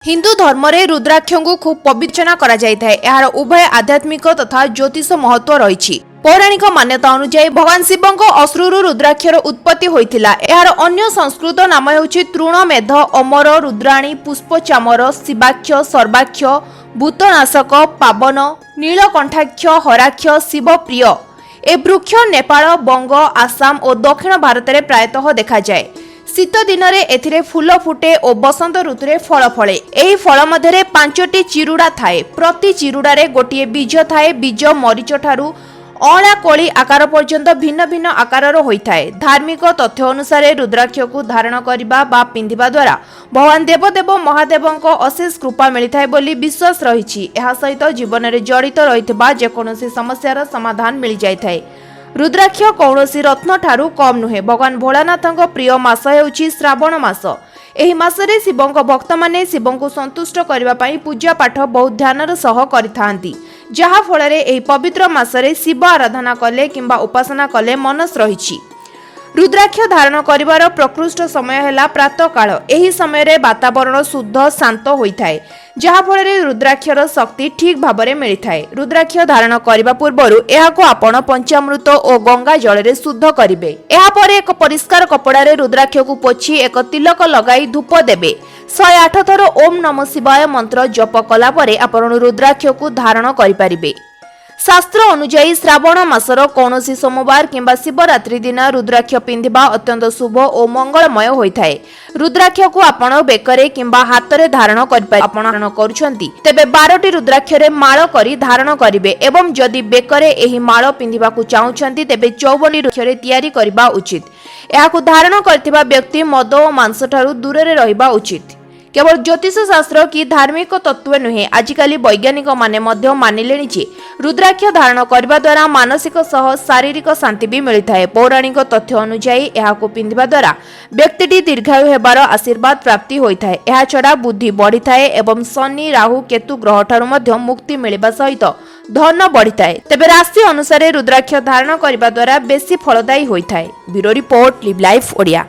हिंदू धर्म रे रुद्राक्ष को खूब पवित्रना करा जाय थाए। यार उभय आध्यात्मिक तथा ज्योतिष महत्व रही। पौराणिक मान्यता अनुसार भगवान शिवଙ୍କ अश्रुरु रुद्राक्षर उत्पत्ति होइथिला। यार अन्य संस्कृत नाम हेउछि तृणमेध, अमर, रुद्राणी, पुष्पचामर, शिवाक्ष, सर्वाक्ष, भूतनाशक, पावन, नीलकंठाक्ष, हराक्ष, शिवप्रिय। ए वृक्ष नेपाल, बंग, आसाम और दक्षिण भारत में प्रायतः देखा जाए। शीत दिन में एथिरे फूल फुटे और बसंत ऋतु में फल फले। एही फल मध्य 5टी चिरुड़ा थाए। प्रति चिरुड़ारे गोटे बीज थाए। बीज मरीच ठारू अला कोली आकार पर्यंत भिन्न भिन्न आकार होइथाए। धार्मिक तथ्य अनुसार रुद्राक्ष को धारण करबा बा पिंधिबा द्वारा भगवान देवदेव महादेवଙ୍କ अशेष कृपा मिलिथाए बोली विश्वास रहिछि। एहा सहित जीवन में जड़ित रहितबा जेकोनोसी समस्यार समाधान मिल जाइथाए। रुद्राक्ष कौनसी रत्न ठारू कम नुहे। भगवान भोलानाथଙ୍କ प्रिय मास हेउछि श्रावण मास। एही मासरे शिवଙ୍କ भक्त माने शिवଙ୍କୁ संतुष्ट करबा पई पूजा पाठ बहुत ध्यानर सह करिथांती। जहा फଳରେ एही पवित्र मासरे शिव आराधना कले किंबा उपासना कले मनस रहिछि। रुद्राक्ष धारण करिवार प्रकृष्ट समय हैला प्रातः काल। एही समय रे वातावरण शुद्ध शांत होइथाए। जहा फଳରେ रुद्राक्षर शक्ति ठीक भाबरे मिलिथाए। रुद्राक्ष धारण करिबा पूर्वरु एहाको आपण पंचामृत और गंगा जल रे शुद्ध करिवे। एहा परे एक परिष्कार कपड़ा रे रुद्राक्ष को पोछि एक तिलक लगाई धूप देबे। 108 थर ओम नमः शिवाय मंत्र जप कला परे आपण रुद्राक्ष को धारण करि परिबे। शास्त्र अनुसार श्रावण मासर कौनसी सोमवार किंबा शिवरात्रि दिन रुद्राक्ष पिंधिबा अत्यंत शुभ और मंगलमय होइथाए। रुद्राक्ष को आपण बेकरे किंबा हाथ में धारण करुछंती तेबे 12टी रुद्राक्ष रे माळ करी धारण करिवे एवं जदि बेकरे एही माळ पिंधिबा को चाहुछंती तेबे 54 रुद्राक्ष रे तयारी करबा उचित। एहाकु धारण करथिबा व्यक्ति मद और मांस ठारू दूर रे रहिबा उचित। केवल ज्योतिष शास्त्र की धार्मिक तत्व नुहे आजिकाली वैज्ञानिक माने मध्य मानिलेनि जे रुद्राक्ष धारण करबा द्वारा मानसिक सह शारीरिक शांति भी मिलिथाए। पौराणिक तथ्य अनुसार एहाको पिंधिबा द्वारा व्यक्तिटी दीर्घायु हेबार आशीर्वाद प्राप्ति होइथाए। एहा छडा बुद्धि बढ़िथाए एवं शनि, राहु, केतु ग्रह ठारू मध्य मुक्ति मिलिबा सहित धन बढ़िथाए। तेबे राशि अनुसार रुद्राक्ष धारण करबा द्वारा बेसी फलदायी होइथाए। Bureau report live life Odia.